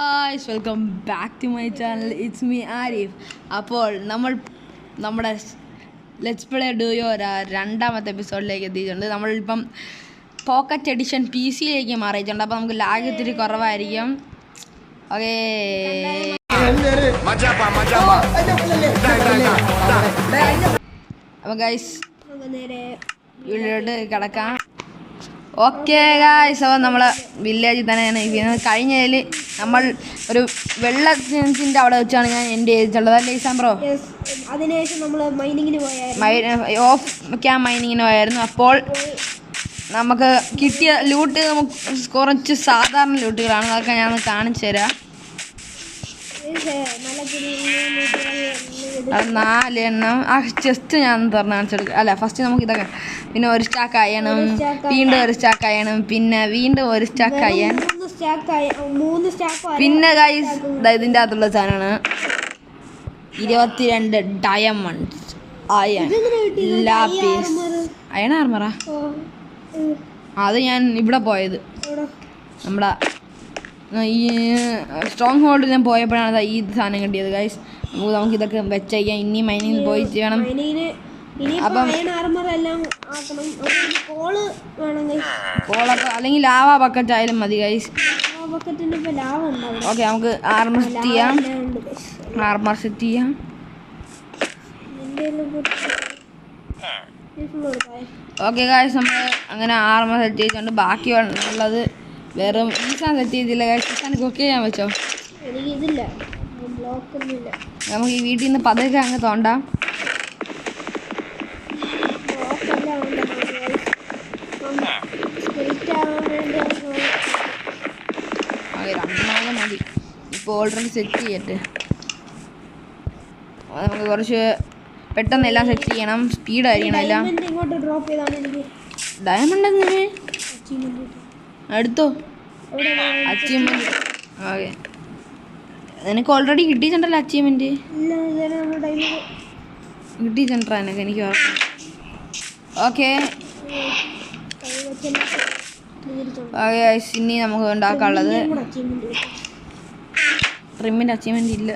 Guys welcome back to my channel. It's me Arif. അപ്പോൾ നമ്മുടെ let's play duo രണ്ടാമത്തെ എപ്പിസോഡിലേക്ക് എത്തിയിട്ടുണ്ട്. നമ്മളിപ്പം പോക്കറ്റ് എഡിഷൻ PC-യിലേക്ക് മാറിയിട്ടുണ്ട്. അപ്പോൾ നമുക്ക് ലാഗ് ഇത്തിരി കുറവായിരിക്കും. ഓക്കേ, അപ്പോൾ ഗൈസ് വീട്ടിലോട്ട് കിടക്കാം. ഓക്കെ ഗായ്സ്, അപ്പോൾ നമ്മൾ വില്ലേജിൽ തന്നെയാണ് ഇരിക്കുന്നത്. കഴിഞ്ഞതിൽ നമ്മൾ ഒരു വെള്ളത്തിൻ്റെ അവിടെ വെച്ചാണ് ഞാൻ എൻ്റെ ചെയ്തിട്ടുള്ളത്, അല്ലേ ഈസാം ബ്രോ? അതിനുശേഷം നമ്മൾ മൈനിങ്ങിന് ഓഫ് ക്യാം മൈനിങ്ങിന് പോയായിരുന്നു. അപ്പോൾ നമുക്ക് കിട്ടിയ ലൂട്ട് നമുക്ക് കുറച്ച് സാധാരണ ലൂട്ടുകളാണ്. അതൊക്കെ ഞാൻ കാണിച്ചു തരാം. അത് 4 എണ്ണം ആ ചെസ്റ്റ് ഞാൻ തുറന്ന് കാണിച്ചെടുക്കുക. അല്ല, ഫസ്റ്റ് നമുക്ക് ഇതൊക്കെ, പിന്നെ ഒരു സ്റ്റാക്ക് അയണം, വീണ്ടും ഒരു സ്റ്റാക്ക് അയണം, പിന്നെ വീണ്ടും ഒരു സ്റ്റാക്ക് അയൺ, പിന്നെ ഗൈസ് ഇതിൻ്റെ അകത്തുള്ള സാധനമാണ് 22 ഡയമണ്ട്സ് അയൺ ലാപ്പീസ്. അയൺ ആർമറാ അത് ഞാൻ ഇവിടെ പോയത്. നമ്മുടെ ഈ സ്ട്രോങ് ഹോൾഡിൽ ഞാൻ പോയപ്പോഴാണ് ഈ സാധനം കിട്ടിയത് ഗൈസ്. നമുക്ക് ഇതൊക്കെ വെച്ചേക്കാം. ഇനി മൈനിങ്ങിൽ പോയി ചെയ്യണം. അപ്പം കോളൊക്കെ അല്ലെങ്കിൽ ലാവ ബക്കറ്റ് ആയാലും മതി ഗൈസ്. ഓക്കെ, നമുക്ക് ആർമർ സെറ്റ് ചെയ്യാം. ഓക്കെ ഗൈസ്, നമ്മൾ അങ്ങനെ ആർമർ സെറ്റ് ചെയ്തിട്ടുണ്ട്. ബാക്കി ഉള്ളത് വേറെ ഈസാൻ സെറ്റ് ചെയ്തില്ല ഗൈസ്. ഈസാൻ കുക്ക് ചെയ്യാൻ വെച്ചോ? നമുക്ക് ഈ വീട്ടിൽ നിന്ന് പതുക്കെ അങ്ങ് തോണ്ടാം. രണ്ടാമത് മതി. ഇപ്പോൾ ഓൾറെഡി സെറ്റ് ചെയ്യട്ടെ. നമുക്ക് കുറച്ച് പെട്ടെന്ന് എല്ലാം സെറ്റ് ചെയ്യണം. സ്പീഡായിരിക്കണം എല്ലാം. ഡയമണ്ട് എങ്ങനെ എടുത്തോ? അച്ചീവ്മെന്റ്. ഓക്കെ, നിനക്ക് ഓൾറെഡി കിട്ടിയിട്ടുണ്ടല്ലോ അച്ചീവ്മെന്റ്. കിട്ടിയിട്ടുണ്ടോ എനിക്ക്? എനിക്ക് ഓക്കെ ഇനി നമുക്ക് ഉണ്ടാക്കാനുള്ളത് ട്രിമ്മിൻ്റെ അച്ചീവ്മെന്റ് ഇല്ല.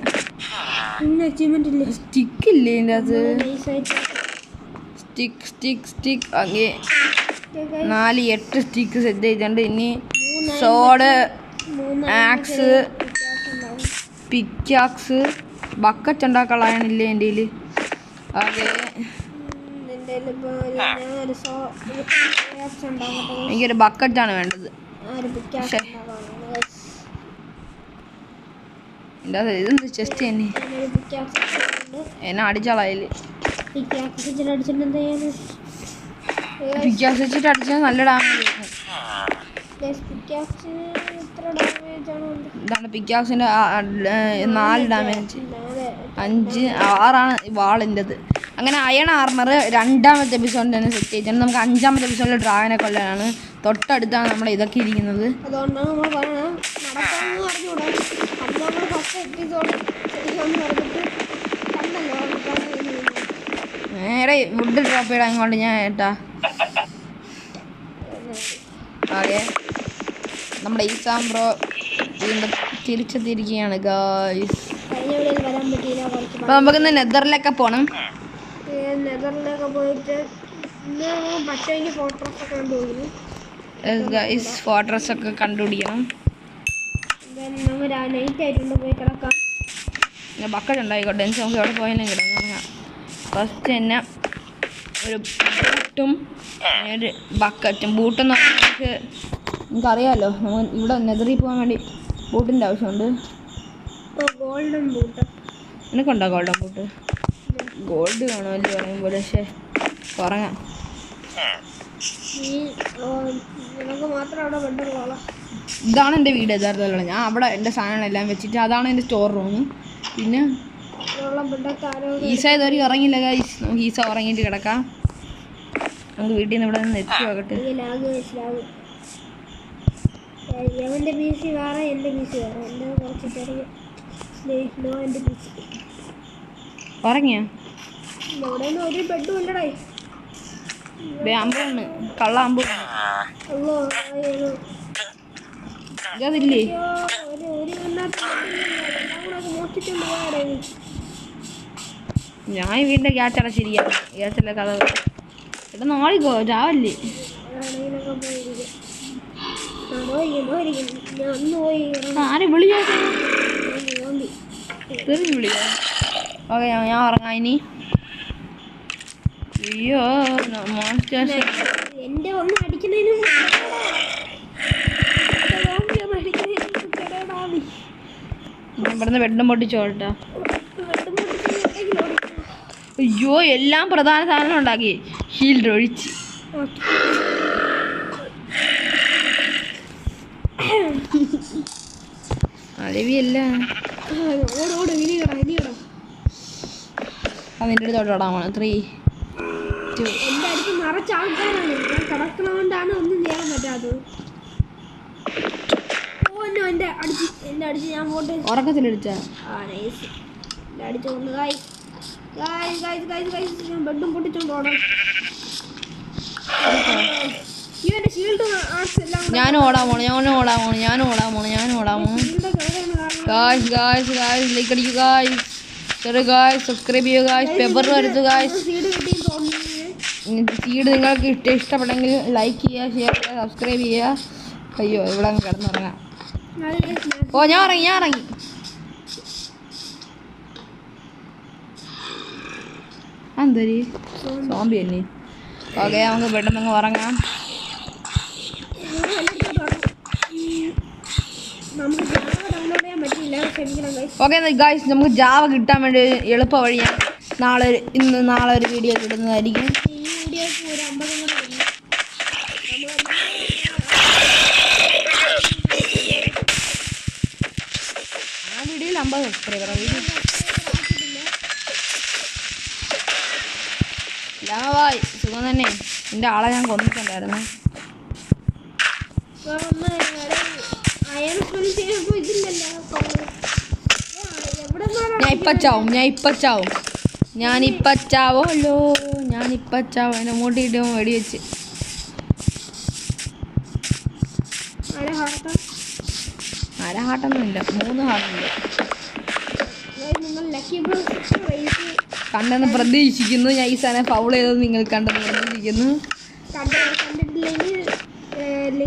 സ്റ്റിക്ക് ഇല്ലേ ഇതിൻ്റെ അത്? സ്റ്റിക്ക് ഓക്കെ, 4-8 സ്റ്റിക്ക് സെറ്റ് ചെയ്തിട്ടുണ്ട്. ഇനി സോഡ്, ആക്സ്, പിക്കാക്സ്, ബക്കറ്റ് ഉണ്ടാക്കാനില്ലേ എൻ്റെ കയ്യിൽ. ഓക്കെ, എനിക്കൊരു ബക്കറ്റാണ് വേണ്ടത്. എൻ്റെ അത് ഇതെന്ത് ചെസ്റ്റ് തന്നെ എന്നെ അടിച്ചാളായാൽ പിക്കാക്സ് വെച്ചിട്ട് അടിച്ചാൽ നല്ല ഡാമേജ്. ഇതാണ് പിക്കാക്സിൻ്റെ 4 ഡാമേജ്, 5, 6 വാളിൻ്റെത്. അങ്ങനെ അയൺ ആർമർ രണ്ടാമത്തെ എപ്പിസോഡിൽ തന്നെ സെറ്റ് ചെയ്തിട്ടുണ്ട്. നമുക്ക് 5-ാമത്തെ എപ്പിസോഡിൽ ഡ്രാഗനെ കൊല്ലാനാണ്. തൊട്ടടുത്താണ് നമ്മൾ ഇതൊക്കെ ഇരിക്കുന്നത്. നേരെ വുഡ് ഡ്രോപ്പ് ചെയ്യണം അങ്ങോട്ട് ഞാൻ ഏട്ടാ. ഓക്കെ, നമ്മുടെ ഈസാം ബ്രോ വീണ്ടും തിരിച്ചെത്തിയിരിക്കുകയാണ് ഗായ്സ്. അപ്പോൾ നമുക്കിന്ന് നെതറിലൊക്കെ പോകണം. ഫോർട്രസ് ഒക്കെ കണ്ടുപിടിക്കണം. ബക്കറ്റ് ഉണ്ടായിക്കോട്ടെ, നമുക്ക് എവിടെ പോയാലും കിടക്കാം. ഫസ്റ്റ് തന്നെ ഒരു ബൂട്ടും ഒരു ബക്കറ്റും. ബൂട്ടെന്ന് പറഞ്ഞാൽ നമുക്കറിയാമല്ലോ, നമ്മൾ ഇവിടെ നെതറിൽ പോകാൻ വേണ്ടി ബൂട്ടിൻ്റെ ആവശ്യമുണ്ട്. ഗോൾഡൻ ബൂട്ട് നിനക്കുണ്ടോ? ഗോൾഡൻ ബൂട്ട് ഗോൾഡ് കാണുമല്ലോ പറയുമ്പോൾ. പക്ഷേ കുറങ്ങാം. ഇതാണ് എൻ്റെ വീട് യഥാർത്ഥത്തിലുള്ള. ഞാൻ അവിടെ എൻ്റെ സാധനങ്ങളെല്ലാം വെച്ചിട്ട് അതാണ് എൻ്റെ സ്റ്റോർ റൂം. പിന്നെ ഈസ ഇതുവരെ ഉറങ്ങിയില്ല ഗൈസ്. നമുക്ക് ഈസ ഉറങ്ങിയിട്ട് കിടക്കാം. നമുക്ക് വീട്ടിൽ നിന്ന് ഇവിടെ നിന്ന് എത്തി നോക്കട്ടെ. ഉറങ്ങിയോ? അമ്പുണ്ട്, കള്ള അമ്പുണ്ട്. ഇതതില്ലേ? ഞാൻ വീടിൻ്റെ ഗ്യാസ് അടച്ചിരിക്കാം. ഗ്യാസിലെ കഥ ഇവിടെ നാളിക്കോ ചാവല്ലേ? ആരെ വിളിച്ചോ? തെറിഞ്ഞ് വിളിച്ചോ? ഓക്കെ ഞാൻ ഉറങ്ങാം ഇനി. അയ്യോ മോൺസ്റ്റേഴ്സ് എന്റെ ഒന്ന് അടിക്കുന്നതിനും ഞാൻ ഇവിടുന്ന് വെട്ടം പൊട്ടിച്ചോട്ടാ. അയ്യോ എല്ലാം പ്രധാന സാധനം ഉണ്ടാക്കി ഷീൽഡ് ഒഴിച്ച്. അലവിയല്ല അതിൻ്റെ അടുത്തോട്ട് ഓടാമാണ്. 3 2 എന്റെ അടുത്ത് നിറച്ച ആൾക്കാരാണ്. ഞാൻ കിടക്കണോണ്ടാണ് ഒന്നും ചെയ്യാൻ പറ്റാത്തത്. എന്റെ അടിച്ച് ഞാൻ പോട്ടെ. ഉറക്കത്തിലടിച്ച എന്റെ അടിച്ചോണ്ട് ഞാൻ ബെഡും പൊട്ടിച്ചോണ്ട് ഓടാം. ഇവന്റെ ഷീൽഡ് ഞാനും ഓടാൻ പോണു. ഗായ്സ് ലൈക്ക് അടിക്കൂ ഗായ്സ്. ചെറിയ ഗായ്സ് സബ്സ്ക്രൈബ് ചെയ്യുക ഗായ്സ്. പെപ്പർ വരുത്തു ഗായ്സ്. സീഡ് നിങ്ങൾക്ക് ഇഷ്ടപ്പെട്ടെങ്കിൽ ലൈക്ക് ചെയ്യുക, ഷെയർ ചെയ്യുക, സബ്സ്ക്രൈബ് ചെയ്യുക. അയ്യോ ഇവിടെ കിടന്നുറങ്ങാം. ഓ ഞാൻ ഇറങ്ങി. എന്തൊരു സോംബി അല്ലേ? ഓക്കെ നമുക്ക് പെട്ടെന്ന് ഉറങ്ങാം. ഓക്കെ ഗായ്സ് നമുക്ക് ജാവ കിട്ടാൻ വേണ്ടി എളുപ്പ വഴി ഞാൻ നാളെ ഒരു വീഡിയോ ഇടുന്നതായിരിക്കും. ആ വീഡിയോയിൽ 50 സബ്സ്ക്രൈബറാണ്. ലാവായി സുഖം തന്നെ. എൻ്റെ ആളെ ഞാൻ കൊന്നിട്ടുണ്ടായിരുന്നു. ഞാനിപ്പ ചാവോല്ലോ. എന്നെ മൂട്ടിയിട്ട് വെടിവെച്ച്. അര ഹാർട്ടൊന്നുമില്ല, 3 ഹാർട്ടുണ്ട്. കണ്ടെന്ന് പ്രതീക്ഷിക്കുന്നു. ഞാൻ ഈ സാധനം ഫൗൾ ചെയ്തത് നിങ്ങൾ കണ്ടെന്ന് പ്രതീക്ഷിക്കുന്നു.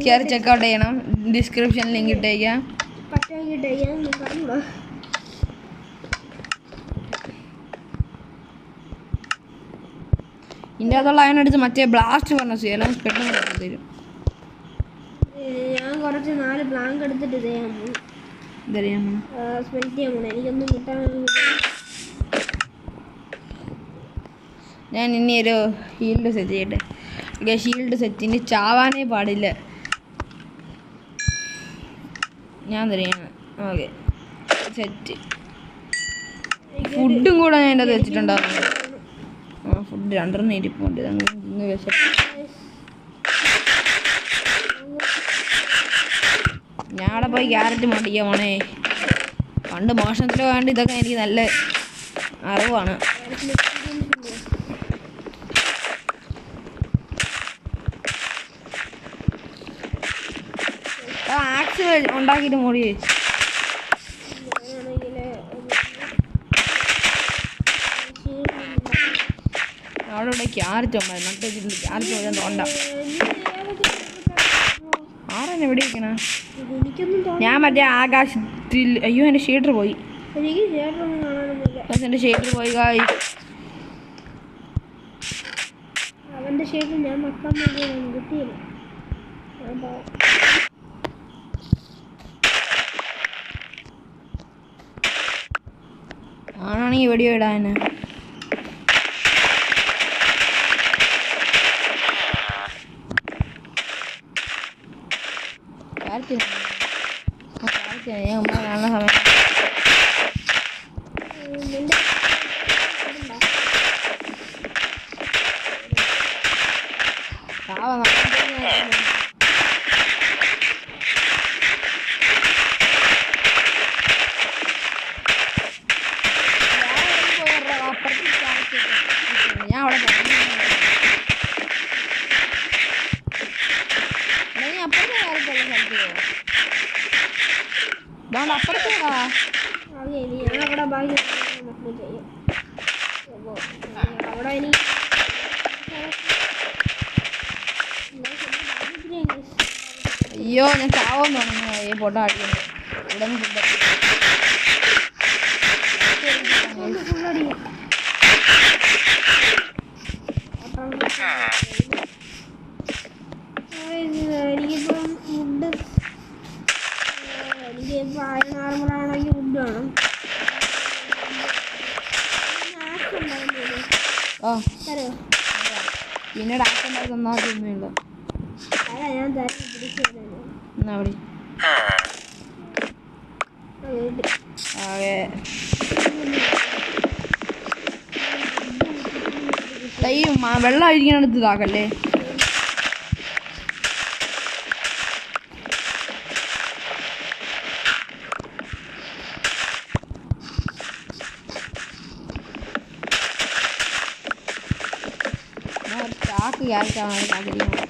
കയറി ചെക്കൗട്ട് ചെയ്യണം. ഡിസ്ക്രിപ്ഷനിൽ ലിങ്ക് ഇട്ടേക്കാം. ഇതിൻ്റെ അകത്തുള്ള അതിനടുത്ത് മറ്റേ ബ്ലാസ്റ്റ് പറഞ്ഞ ചെയ്യാൻ പെട്ടെന്ന് തരും. ഞാൻ കുറച്ച് 4 പ്ലാങ്ക് എടുത്തിട്ട് എനിക്കൊന്നും കിട്ടാൻ. ഞാൻ ഇനി ഒരു ഷീൽഡ് സെറ്റ് ചെയ്യട്ടെ. ഷീൽഡ് സെറ്റിന് ചാവാനേ പാടില്ല. ഞാൻ തരികയാണ്. Okay set. ഫുഡും കൂടെ ഞാൻ എൻ്റെ അത് വെച്ചിട്ടുണ്ടാവും. ഫുഡ് 2 ഇരിപ്പുണ്ട്. ഞാൻ അവിടെ പോയി ക്യാരറ്റ് മടിക്കാൻ പോണേ. പണ്ട് മോഷണത്തിൽ വേണ്ടി ഇതൊക്കെ എനിക്ക് നല്ല അറിവാണ്. ആക്സ് ഉണ്ടാക്കിയിട്ട് മോടി അവിടെ ക്യാരറ്റ് ഉണ്ടായിരുന്നു. നട്ട് വെച്ചിട്ടുണ്ട്. ക്യാരറ്റ് പോയാൽ തോണ്ട. ആരെന്നെ എവിടെ ഇരിക്കണ? ഞാൻ മറ്റേ ആകാശത്തിൽ. അയ്യോ എൻ്റെ ഷീറ്റർ പോയി. എൻ്റെ ഷീറ്റർ പോയി ഗായ്സ്. അവന്റെ ഷീറ്റർ ഞാൻ മക്കാൻ കിട്ടിയില്ല. ആണെങ്കിൽ വെടിയോ ഇടാൻ. ഞാൻ കാണുന്ന സമയം ഞാൻ അവിടെ അപ്പുറത്തെ കാലത്തുള്ള സ്ഥലത്ത് അത് ഇനി ഞാൻ അവിടെ ബാക്കി നമുക്ക് ചെയ്യാം. അവിടെ ഇനി അയ്യോ ഞാൻ ചാവെന്ന് തോന്നുന്നു. പൊട്ട അടിക്കുന്നു ഇവിടെ നിന്ന് എനിക്കിപ്പം ഫുഡ് എനിക്കിപ്പോൾ ആർമറാണെങ്കിൽ ഫുഡ് വേണം. ഓ തരോ പിന്നെ ഡാക്ടർ തന്നാതൊന്നുമില്ല. അതാ ഞാൻ തരാം പിടിച്ചു എന്നാ അവിടെ ഈ വെള്ളം അഴിക്കാനെടുത്ത് ഇതാക്കല്ലേ. ചാക്ക് ക്യാരറ്റാണ് ആഗ്രഹിക്കുന്നത്.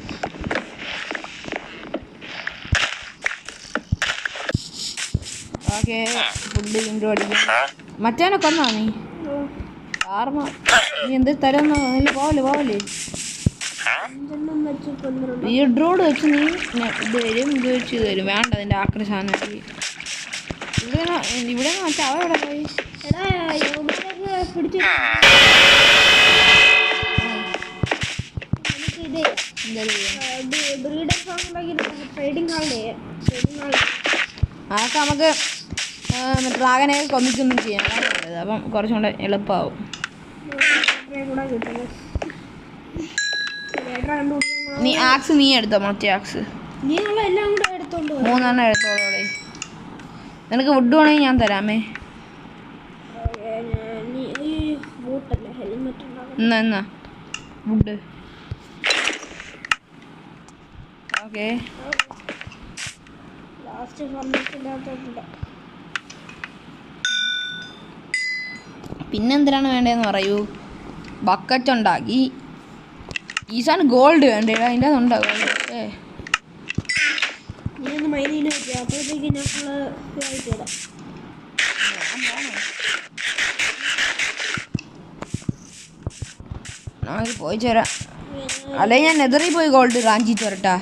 ഓക്കെ ഫുഡ് വീണ്ടും അടിക്കും. മറ്റേനെ കൊന്നാ നീ ആർമ നീ എന്ത് തരുമെന്നോ അതിൽ പോവല്ലേ വീഡ്രോഡ് വെച്ച് നീ ഇത് തരും ഇത് വെച്ച് ഇത് തരും. വേണ്ട അതിൻ്റെ ആക്രി സാധനം ഇവിടെ മറ്റേ അവ എവിടെ പോയി? അതൊക്കെ നമുക്ക് ഡ്രാഗനെ കൊന്നിച്ചൊന്നും ചെയ്യാൻ നല്ലത്. അപ്പം കുറച്ചും കൂടെ എളുപ്പമാവും. നീ ആക്സ് നീ എടുത്തോ? മറ്റേ ആക്സ് 3 എടുത്തോളൂടെ. നിനക്ക് വുഡ് വേണമെങ്കിൽ ഞാൻ തരാമേ. എന്നാ വുഡ് ഓക്കെ. പിന്നെന്തിനാണ് വേണ്ടതെന്ന് പറയൂ. ബക്കറ്റ് ഉണ്ടാക്കി. ഈ സാധനം ഗോൾഡ് വേണ്ടേ? അതിൻ്റെ അതുണ്ടോ ഗോൾഡ്? പോയി ചേരാം. അല്ലെ ഞാൻ നെതറിൽ പോയി ഗോൾഡ് റാഞ്ചിട്ട് വരട്ടാ.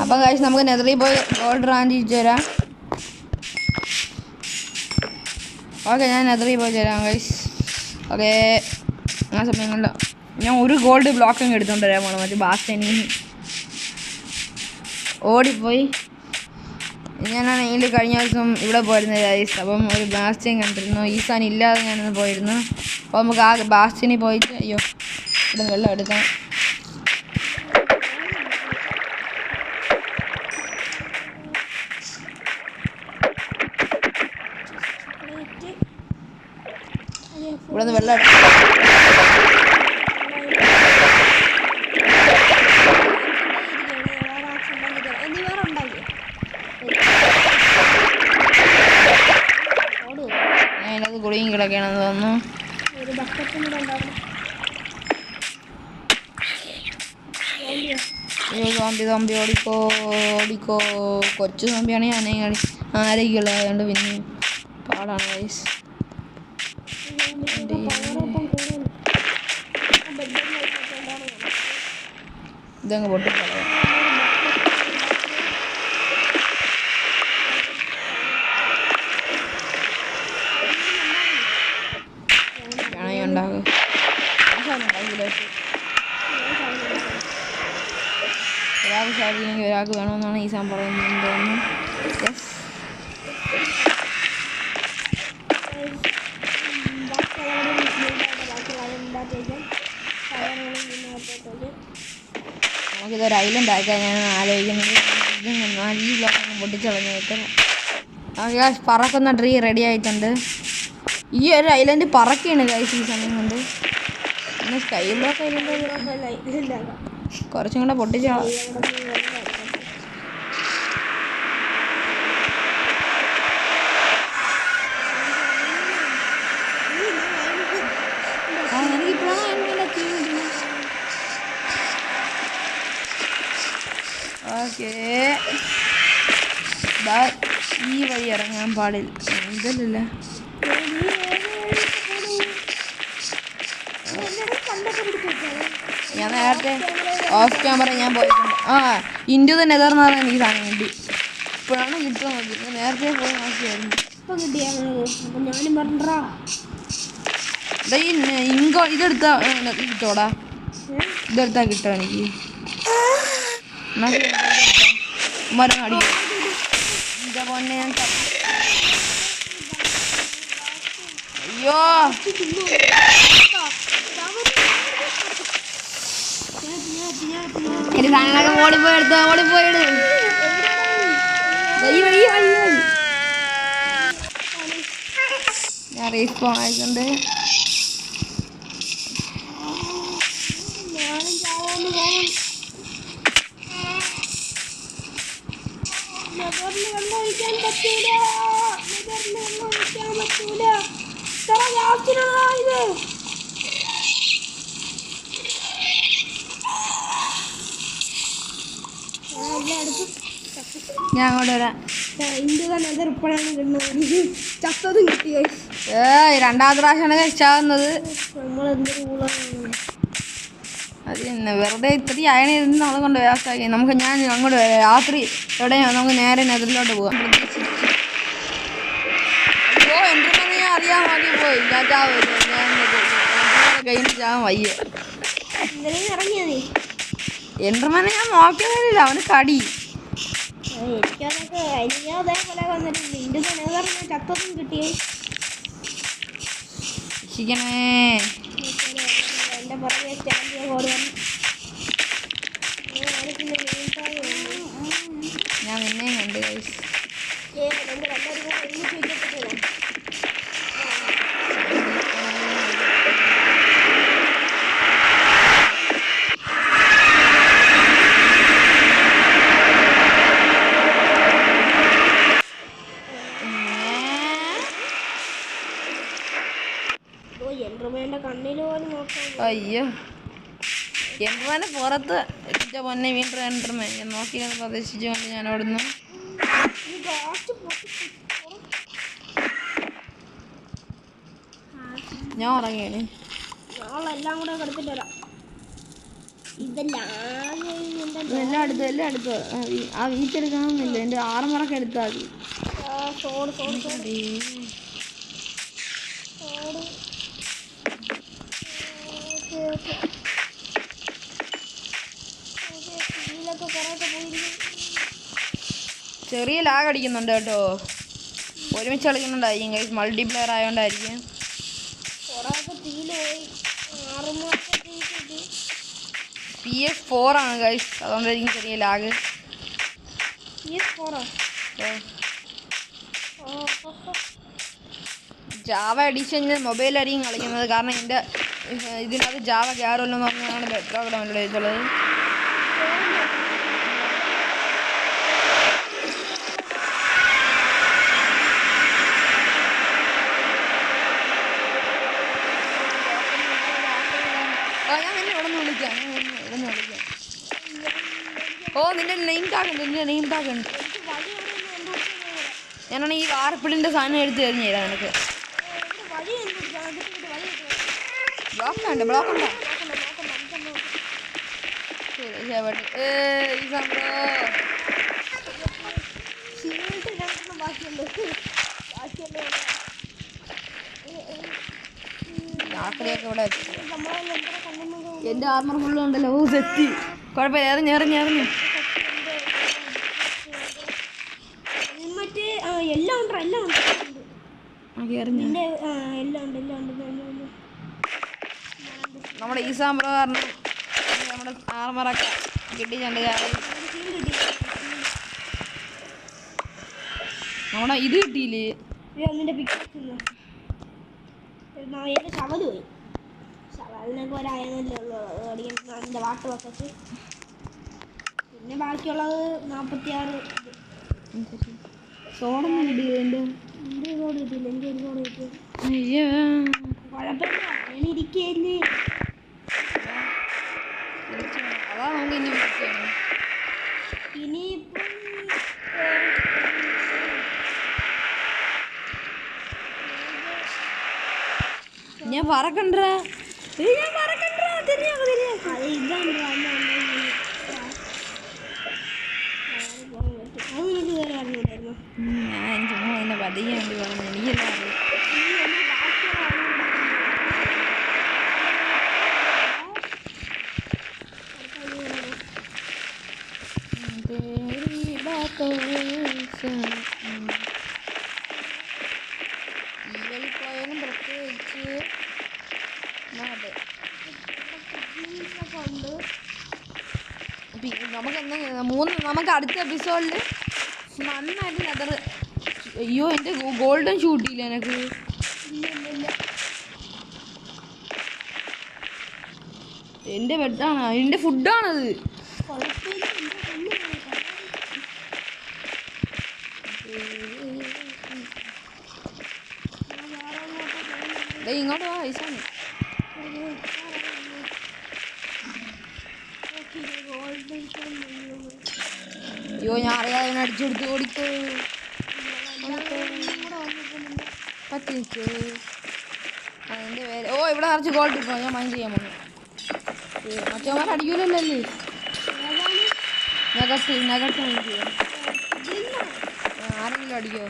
അപ്പം കഴിച്ച് നമുക്ക് നെതറിൽ പോയി ഗോൾഡ് റാഞ്ചിട്ട് വരാം. ഓക്കെ ഞാൻ നെതറിൽ പോയി തരാം ഗൈസ്. ഓക്കെ ആ സമയങ്ങളിൽ ഞാൻ ഒരു ഗോൾഡ് ബ്ലോക്കും എടുത്തുകൊണ്ട് വരാൻ പോകണം. മറ്റേ ബാസ്റ്റനി ഓടിപ്പോയി. ഞാനാണെങ്കിൽ കഴിഞ്ഞ ദിവസം ഇവിടെ പോയിരുന്നു ഗൈസ്. അപ്പം ഒരു ബാസ്റ്റൻ കണ്ടിരുന്നു. ഈ സാധനം ഇല്ലാതെ ഞാനിന്ന് പോയിരുന്നു. അപ്പോൾ നമുക്ക് ആ ബാസ്റ്റനിൽ പോയിട്ട് അയ്യോ ഇവിടെ വെള്ളം എടുക്കാം. ഇവിടെ നിന്ന് വെള്ളം എടുക്കാം. അതിനകത്ത് കുളിയും കിടക്കണമെന്ന് തോന്നുന്നു. സോമ്പി ഓടിക്കോ. കൊച്ചു സോമ്പിയാണെങ്കിൽ ആരെങ്കിലും അതുകൊണ്ട് പിന്നെ പാടാണ് വയസ്സ്. ഇതങ്ങ് പൊട്ടിക്കളയാം. വേണമെങ്കിൽ ഉണ്ടാകും. ഒരാൾക്ക് സാധിക്കില്ലെങ്കിൽ ഒരാൾക്ക് വേണമെന്നാണ് ഈ സാധനം പറയുന്നത് തോന്നുന്നു. യെസ് നമുക്കിതൊരു ഐലൻഡ് ആക്കാൻ ഞാൻ ആലോചിക്കുന്നത്. ഈ ബ്ലോക്കൊന്നും പൊട്ടിച്ചളഞ്ഞിട്ട് പറക്കുന്ന ട്രീ റെഡി ആയിട്ടുണ്ട്. ഈ ഒരു ഐലൻഡ് പറക്കുകയാണ് ഗൈസ് ഈ സമയം കൊണ്ട്. പിന്നെ സ്കൈ ബ്ലോക്ക് ഐലൻഡ് കുറച്ചും കൂടെ പൊട്ടിച്ചോ. ഓക്കെ ഈ വഴി ഇറങ്ങാൻ പാടില്ല. ഇതല്ല ഞാൻ നേരത്തെ ഓഫ് ക്യാമറ ഞാൻ പോയിട്ടുണ്ട്. ഇൻഡു തന്നെ എതിർന്നാണ് എനിക്ക് സാധനം കിട്ടി. ഇപ്പോഴാണ് കിട്ടുന്നത്. നേരത്തെ പോയി നോക്കിയായിരുന്നു. ഇപ്പം കിട്ടിയാണോ? അപ്പം ഞാനും പറഞ്ഞാ ഇൻകോ ഇതെടുത്താ കിട്ടോടാ. ഇതെടുത്താ കിട്ടോ എനിക്ക്. മരം അടിക്കും. ഇതാ പൊന്നെ ഞാൻ അയ്യോ എന്റെ സാധനങ്ങളൊക്കെ ഓടിപ്പോയെടുത്ത ഓടിപ്പോയിട്. ഞാൻ റീസ്പോൺ ആയിട്ടുണ്ട്. ഞാൻ അങ്ങോട്ട് വരാം. ചത്തതും കിട്ടി. രണ്ടാമത്തെ പ്രാവശ്യമാണ് കഴിച്ചാവുന്നത്. അത് തന്നെ വെറുതെ ഇത്തിരി അയണിരുന്ന് നമ്മളെ കൊണ്ട് വ്യവസ്ഥയാക്കി. നമുക്ക് ഞാൻ അങ്ങോട്ട് വരാം. രാത്രി എവിടെയാണ് നമുക്ക് നേരെ നെതിലോട്ട് പോകാം. അയ്യോ എൻ്റെ ഞാൻ അറിയാൻ വേണ്ടി പോയി. ഞാൻ ചാവില്ല. ഞാൻ കഴിഞ്ഞ് ചാവാൻ വയ്യ. ഇറങ്ങിയാ നീ എൻ്റർമാനെ ഞാൻ നോക്കിയതല്ല. അവന് കടി. എനിക്കതൊക്കെ എനിക്ക് അതേപോലെ വന്നിട്ടുണ്ട്. എൻ്റെ തന്നെ ചത്തതും കിട്ടിയേ. രക്ഷിക്കണേ. എൻ്റെ പുറകെ സ്റ്റാൻഡ് ഓടുവാൻ ഞാൻ നിന്നെയും കണ്ട് ഗൈസ്. അയ്യോ എൻ്റർമാനെ പുറത്ത് എത്തിച്ച പൊന്നെ വീണ്ടും എൻ്റർമാൻ. ഞാൻ നോക്കിയെന്ന് പ്രതീക്ഷിച്ചുകൊണ്ട് ഞാൻ ഓടുന്നു. ഞാൻ ഉറങ്ങിയാണ്. നാളെല്ലാം കൂടെ കിടത്തിട്ട് വരാം. എല്ലാം എടുത്തു ആ വീച്ചെടുക്കണമെന്നില്ല. എൻ്റെ ആറുമറൊക്കെ എടുത്താൽ മതി. ചെറിയ ലാഗ് അടിക്കുന്നുണ്ട് കേട്ടോ. ഒരുമിച്ച് കളിക്കുന്നുണ്ടായിരിക്കും ഗൈസ്. മൾട്ടിപ്ലെയർ ആയതുകൊണ്ടായിരിക്കും. PS4 ആണ് ഗൈസ്. അതുകൊണ്ടായിരിക്കും ചെറിയ ലാഗ്. ജാവ എഡിഷൻ മൊബൈലായിരിക്കും കളിക്കുന്നത്. കാരണം എൻ്റെ ഇതിനകത്ത് ജാവ കയറുമല്ലോ എന്ന് പറഞ്ഞാണ് ബെറ്റർ ഡൗൺലോഡ് ചെയ്തിട്ടുള്ളത്. ഞാൻ നിന്നെ ഇവിടെ നിന്ന് വിളിക്കാം. നിന്റെ നെയിം ടാഗ് ഉണ്ട്. ഞാനാണ് ഈ വാർപ്പിളിൻ്റെ സാധനം എടുത്ത് തരുന്ന തരാം നിനക്ക്. ബ്ലോക്കുണ്ട്. ഈ സംഭവം ആക്രിയൊക്കെ ഇവിടെ എൻ്റെ ആർമർ ഫുള്ളും ഉണ്ടല്ലോ. സെറ്റി കുഴപ്പമില്ല. എറിഞ്ഞു മറ്റേ എല്ലാം ഉണ്ട്. നമ്മുടെ ഈ സാമ്പ്രോ കാരണം നമ്മുടെ ആർമറൊക്കെ കിട്ടിയിട്ടുണ്ട്. നമ്മുടെ ഇത് കിട്ടിയില്ലേ? ശവല് പോയി. ശവലിനൊക്കെ ഒരായെന്നല്ലേ ഉള്ളൂ അതിൻ്റെ വാട്ട് വക്കത്ത്. പിന്നെ ബാക്കിയുള്ളത് 46 സോഡൊന്നും കിട്ടിയില്ല. എൻ്റെ സോഡ് കിട്ടിയില്ല. എൻ്റെ ഒരു സോഡ് കിട്ടിയ അയ്യോ കുഴപ്പമില്ല. അങ്ങനെ ഇരിക്കുകയല്ലേ. അതാ നമുക്ക് ഇനി വിളിക്കുകയാണ്. ഇനിയിപ്പം ഞാൻ പറക്കണ്ടാ ഞാൻ പറക്കണ്ടാ തിരിഞ്ഞാ അത് ഇതാണ് അത് നിനക്ക് കയറി അറിഞ്ഞില്ലായിരുന്നു. ഞാൻ ചുമ്മാ എന്നെ പതിയെ വേണ്ടി പറഞ്ഞു എനിക്കെല്ലാം അറിയാം. ഈ വഴി പോയാലും പ്രത്യേകിച്ച് നമുക്ക് നമുക്ക് അടുത്ത എപ്പിസോഡിൽ നന്നായിട്ട് നെതർ. അയ്യോ എൻ്റെ ഗോൾഡൻ ഷൂട്ടില്ല എനിക്ക്. എൻ്റെ ബെഡാണ് എൻ്റെ ഫുഡാണത്. ഇങ്ങോട്ട് വാ ഐസാണ്. അയ്യോ ഞാൻ അറിയാതെ അവനെ അടിച്ചു കൊടുത്ത് ഓടിക്കോ പറ്റിച്ചു. അതിൻ്റെ പേര് ഓ ഇവിടെ നിറച്ച് ഗോൾഡ് ഇട്ടോ. ഞാൻ മൈൻഡ് ചെയ്യാൻ പോകുന്നു. മറ്റവന്മാർ അടിക്കൂലല്ലോ അല്ലേ. നഗട്ട് മൈൻഡ് ചെയ്യാം. ആരെങ്കിലും അടിക്കോ?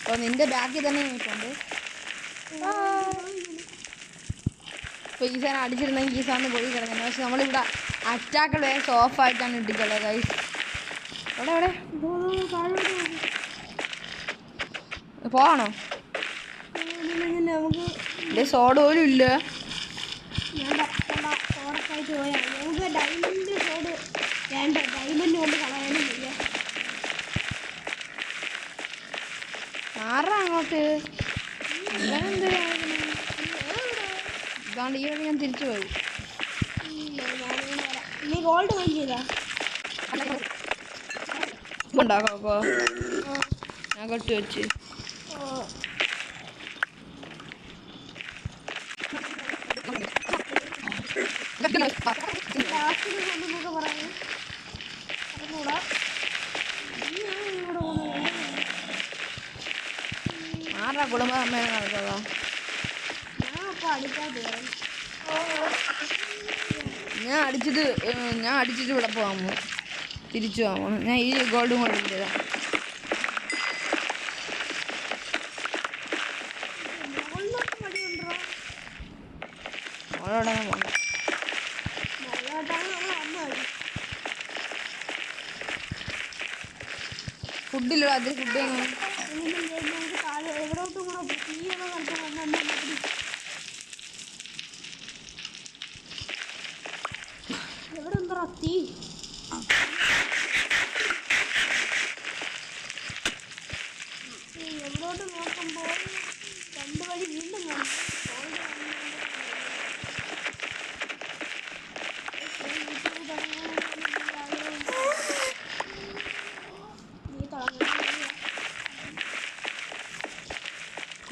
അപ്പോൾ നിന്റെ ബാക്കിൽ തന്നെ നിൽക്കുന്നുണ്ട്. ഇപ്പോൾ ഈ സാധനം അടിച്ചിരുന്നെങ്കിൽ ഈ സാധനം പോയി കിടക്കുന്നത്. പക്ഷെ നമ്മളിവിടെ അറ്റാക്കൾ വേഗം ഓഫായിട്ടാണ് ഇട്ടിട്ടുള്ളത് ഗൈസ്. എവിടെ പോകണോ? എൻ്റെ സോഡ് പോലും ഇല്ല. നമുക്ക് ഡയമണ്ട് സോഡ് വേണ്ട. ഡയമണ്ട് കൊണ്ട് കളയാനും വയ്യ. ആറാ അങ്ങോട്ട് ഇതാണ്ട് ഈ വഴി ഞാൻ തിരിച്ചു പോയി. നീ ഗോൾഡ് മൈൻ ചെയ്താ ഉണ്ടാക്കാം. അപ്പോൾ ഞാൻ കെട്ടി വെച്ച് പറയാം. ആറാ കുടുംബം അമ്മേനെ നടക്കാതോ. ഞാൻ അടിച്ചിട്ട് ഇവിടെ പോകാമോ തിരിച്ചു പോകാമോ? ഞാൻ ഈ ഗോൾഡും കൂടെ എടുത്തതാ. അവളോടെ പോകണ്ട. ഫുഡില്ല. അതിൽ ഫുഡ് വേണം. എവിടെ എന്താ തീ? എവിടോട്ട് നോക്കുമ്പോൾ രണ്ട് വഴി വീണ്ടും കാണും.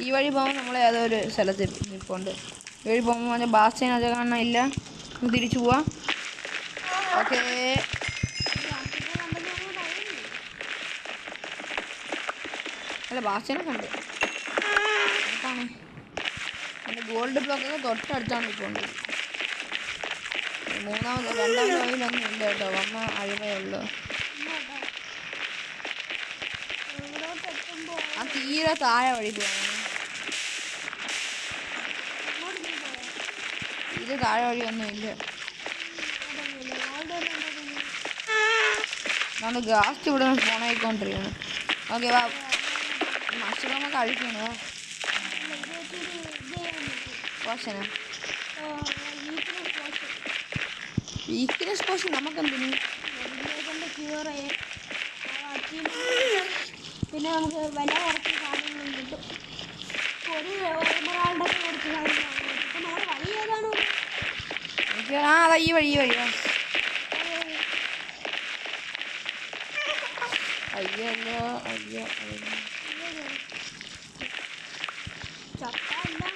ഈ വഴി പോകുമ്പോൾ നമ്മൾ ഏതോ ഒരു സ്ഥലത്ത് നിൽപ്പുണ്ട്. ഈ വഴി പോകുമ്പോൾ അതിൻ്റെ ബാസ്റ്റേൻ അത് കാണാനില്ല. നമുക്ക് തിരിച്ചു പോവാം. ഓക്കേ അല്ല ബാസ്റ്റേനെ കണ്ട് നോക്കാണ്. എൻ്റെ ഗോൾഡ് ബ്ലോക്കൊക്കെ തൊട്ടടുത്താണ് നിൽപ്പുണ്ട്. രണ്ടാമത്തെ വഴിയിലൊന്നും ഇല്ല കേട്ടോ. വന്ന അഴിമേ ഉള്ളു. ആ തീരെ താഴെ വഴി പോകാൻ. ഇത് താഴെ വഴിയൊന്നും ഇല്ല. നമ്മൾ ഗ്യാസ് ഇവിടെ ഫോൺ ആയിക്കൊണ്ടിരിക്കുകയാണ്. ഓക്കെ വാ മഷ്റൂമൊക്കെ കഴിക്കണോ? പോഷന് വീക്ക്നെസ് പോഷൻ നമുക്കെന്തിന്? പിന്നെ നമുക്ക് വില കുറച്ച് സാധനങ്ങളും കിട്ടും. ഒരു ഒരാളുടെ കുറച്ച് സാധനങ്ങൾ ഇപ്പം നമ്മുടെ വഴി ഏതാണോ? അതാ ഈ വഴി വാ. അയ്യോ അയ്യോ ചത്ത എല്ലാം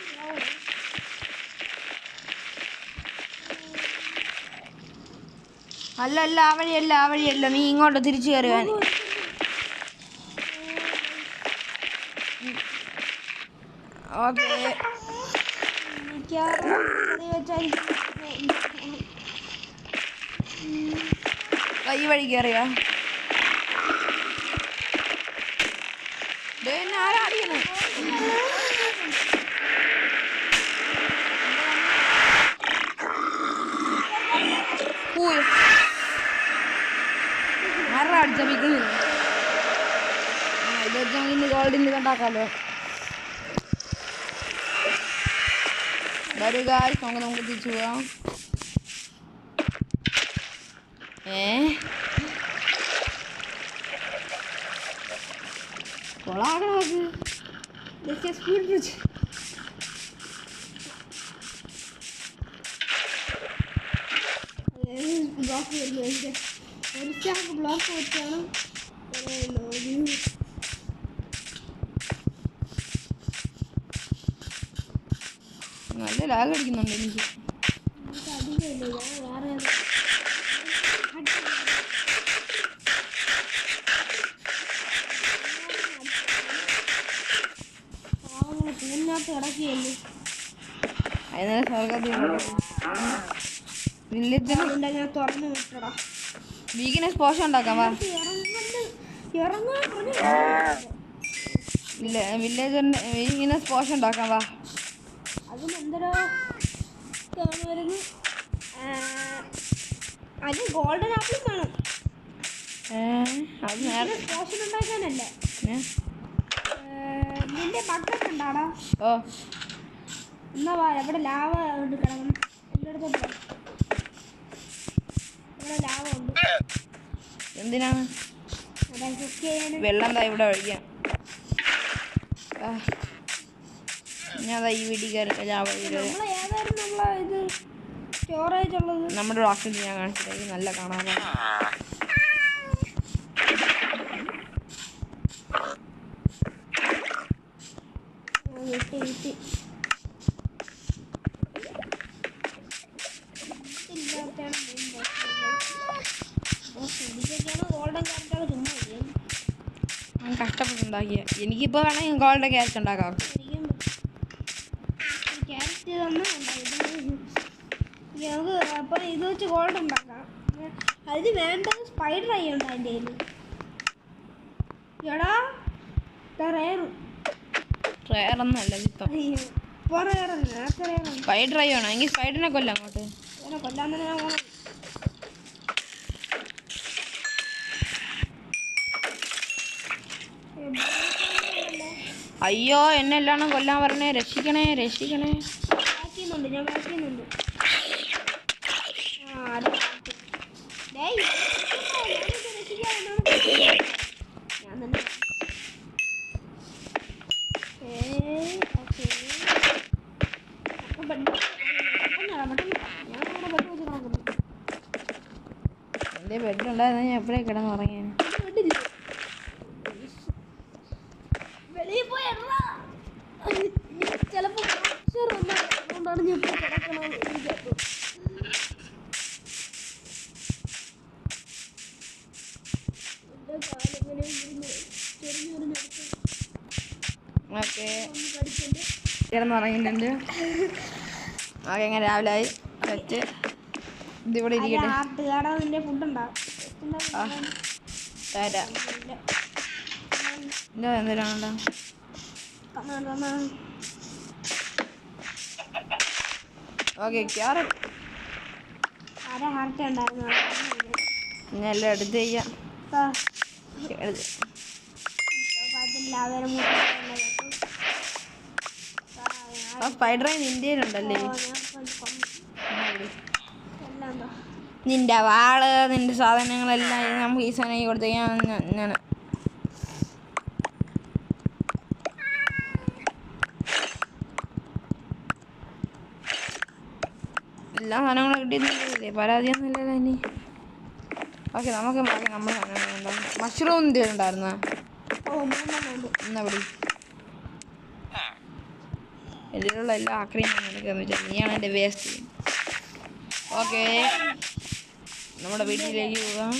അല്ല ആ വഴിയല്ല നീ ഇങ്ങോട്ട് തിരിച്ചു കയറുവാൻ. ഓക്കെ ഈ വഴി കയറിയാ ആരാ അടിക്കണേ? ആരാ അടിച്ച പിക്കിളി? ഇത് വെച്ചാൽ ഇന്ന് ഗോൾഡിന് കണ്ടാക്കാമല്ലോ. വരൂ ഗായ്സ്, നമുക്ക് തിരിച്ചു പോവാം. കൊളാകണക്ക് സ്പീഡ് വെച്ച് ബ്ലോക്ക് വരുന്നു. എനിക്ക് ഒരു സ്റ്റാക്ക് ബ്ലോക്ക് വെച്ചാണ് നല്ല ലാഗ് അടിക്കുന്നുണ്ട് എനിക്ക്. അധികമില്ല, ഞാൻ വേറെ പൂവിനകത്ത് കിടക്കുകയല്ലേ. അതിനെ സ്വർഗത്തിൽ വില്ലേജിന് ഞാൻ തുറന്നു വിട്ടടാ. വീക്കിനെസ് പോഷൻ ഉണ്ടാക്കാം. വാ വില്ലേജറിന്റെ വീക്കിനെസ് പോഷൻ ഉണ്ടാക്കാം. വാ അതിനെന്തരോ വരുന്നു. അത് ഗോൾഡൻ ആപ്പിൾ വേണം. അത് നേരെ പോഷൻ ഉണ്ടാക്കാനല്ലേ. നിന്റെ ബക്കറ്റ് ഉണ്ടാടാ? ഓ എന്നാ വാ, എവിടെ ലാവ ഉണ്ട് കിടക്കണം. എൻ്റെ അടുത്തോട്ട് ഇവിടെ ലാവ ഉണ്ട്. എന്തിനാണ്? അതെ, കുക്ക് ചെയ്യാൻ. വെള്ളം താ ഇവിടെ ഒഴിക്കാം. ഞാൻ ഈ വീട്ടിൽ കയറി നമ്മളെ ഏതായിരുന്നു നമ്മളെ ഇത് സ്റ്റോറേജ് ഉള്ളത്? നമ്മുടെ റോക്കറ്റ് ഞാൻ കാണിച്ചിട്ട് നല്ല കാണാൻ. വിട്ടി ഗോൾഡൻ ക്യാരറ്റാണ് ചുമ്മാ കഷ്ടപ്പെട്ടുണ്ടാക്കിയ. എനിക്കിപ്പോൾ വേണമെങ്കിൽ ഗോൾഡൻ ക്യാരറ്റ് ഉണ്ടാക്കാം. ക്യാരറ്റ് തന്നെ നമുക്ക് അപ്പോൾ ഇത് വെച്ച് ഗോൾഡ് ഉണ്ടാക്കാം. അതിന് വേണ്ടത് സ്പൈഡർ ഐ ഉണ്ട് അതിൻ്റെ കയ്യിൽ. എടാ റയറൊന്നുമല്ല ചിത്രം. സ്പൈഡർ ഐ വേണം. എങ്കിൽ സ്പൈഡറിനെ കൊല്ലാം. അങ്ങോട്ട് കൊല്ലാൻ തന്നെ ഞാൻ പോകണം. അയ്യോ, എന്നെ എല്ലാണോ കൊല്ലാൻ പറഞ്ഞേ. രക്ഷിക്കണേ. ഞാൻ ബാക്കിയുന്നുണ്ട്. ഞാൻ തന്നെ എൻ്റെ ബെഡിലുണ്ടായിരുന്ന ഞാൻ എപ്പോഴേ കിടന്ന് ഉറങ്ങിയാണ്. വെളിയിൽ പോയി ചിലപ്പോ അതുകൊണ്ടാണ് ഞാൻ കിടക്കണത്. ഓക്കെ കിടന്നുറങ്ങിയിട്ടുണ്ട്. ഓക്കെ, എങ്ങനെ രാവിലെ ആയി വെച്ച് ഇതിവിടെ ഇരിക്കട്ടെ. ഫുഡ് ഉണ്ടാവും. എന്തിനാണോ ഓക്കെ ക്യാരറ്റ് ഞാൻ എല്ലാം എടുത്ത് ചെയ്യാം. സ്പൈഡർ ഇന്ത്യയിലുണ്ടല്ലേ? നിന്റെ വാള് നിന്റെ സാധനങ്ങളെല്ലാം നമുക്ക് ഈ സാധനം കൊടുത്ത് ഞാൻ എല്ലാ സാധനങ്ങളും കിട്ടിയിരുന്നില്ലേ? പരാതിയൊന്നുമില്ലല്ലോ ഇനി. ഓക്കെ നമുക്ക് നമ്മൾ മഷ്റൂം എന്തെങ്കിലും ഉണ്ടായിരുന്ന എന്നാ പിടി ഇതിലുള്ള എല്ലാ ആക്രമണം എടുക്കാന്ന് വെച്ചാൽ നീയാണ് എൻ്റെ വേസ്റ്റ്. ഓക്കെ നമ്മുടെ വീട്ടിലേക്ക് പോകാം.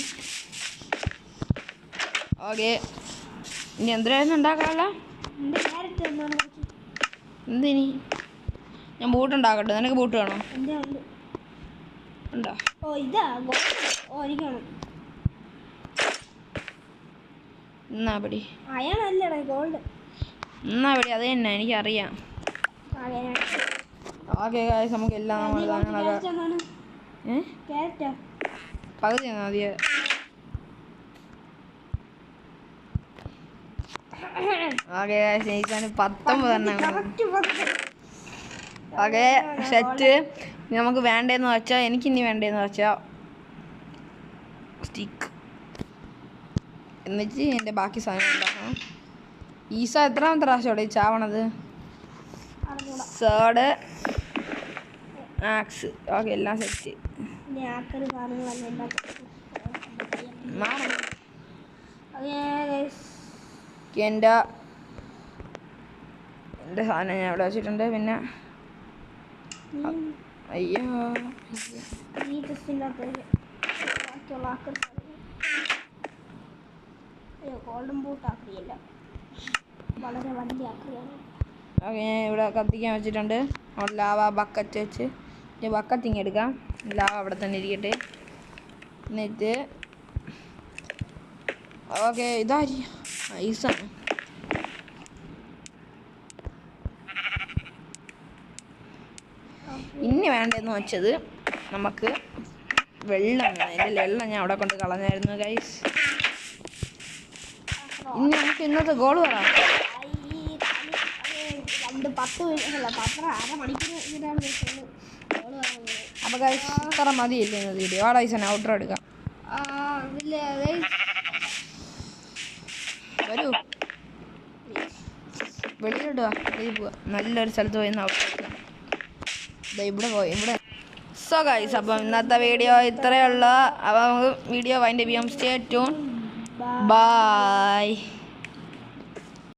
ഓക്കെ ഇനി എന്തിനായിരുന്നു ഉണ്ടാക്കാമല്ല എന്തിനി ഞാൻ ബൂട്ടുണ്ടാക്കട്ടെ. നിനക്ക് ബൂട്ട് വേണോ? ഉണ്ടോ? എന്നാ പിടി എന്നാ പിടി അത് തന്നെ എനിക്കറിയാം. ഓക്കെ ഗായ്സ് നമുക്ക് എല്ലാം നമ്മൾ സാധനങ്ങളൊക്കെ പകുതി മതിയെ. ഓക്കെ ഗായ്സ് എനിക്കാണ് 19. Okay set. നമുക്ക് വേണ്ടതെന്ന് വെച്ചാൽ എനിക്കിനി വേണ്ടതെന്ന് വെച്ചാൽ സ്റ്റിക്ക് എന്നിട്ട് എൻ്റെ ബാക്കി സാധനം ഉണ്ടാക്കണം. ഈസ എത്രാമത്തെ പ്രാവശ്യം അവിടെ ചാവണത്? സേഡ് ആക്സ്. ഓക്കെ എല്ലാം സെറ്റ്. എൻ്റെ സാധനം ഞാൻ ഇവിടെ വെച്ചിട്ടുണ്ട്. പിന്നെ അയ്യോ ഗോൾഡൻ ബൂട്ട് ആക്രിയല്ല, വളരെ വലിയ ആക്രിയാണ്. ഓക്കെ ഞാൻ ഇവിടെ കത്തിക്കാൻ വെച്ചിട്ടുണ്ട്. അവിടെ ലാവ ബക്കറ്റ് വെച്ച് ബക്കറ്റ് ഇങ്ങനെ എടുക്കാം. ലാവ അവിടെ തന്നെ ഇരിക്കട്ടെ. എന്നിട്ട് ഓക്കെ ഇതായി ഐസാണ്. ഇനി വേണ്ടതെന്ന് വെച്ചത് നമുക്ക് വെള്ളം. അതിൻ്റെ വെള്ളം ഞാൻ അവിടെ കൊണ്ട് കളഞ്ഞായിരുന്നു ഗൈസ്. ഇനി നമുക്ക് ഇന്നത്തെ ഗോൾ പറയാം. അപ്പോൾ ഗൈസ് ഇത്ര മതിയില്ലേ ഇന്നത്തെ വീഡിയോ? ആ ഡൈസൻ ഔട്ടർ എടുക്കാം. വരൂ വെളിയിലിടുക. വെളിയിൽ പോവുക. നല്ലൊരു സ്ഥലത്ത് പോയി ഔട്ടർ എടുക്കാം. ഇവിടെ പോയി ഇവിടെ. സോ ഗൈസ് അപ്പം ഇന്നത്തെ വീഡിയോ ഇത്രയേ ഉള്ളൂ. അപ്പോൾ നമുക്ക് വീഡിയോ വൈൻഡ് ചെയ്യാം. Stay tune. ബൈ.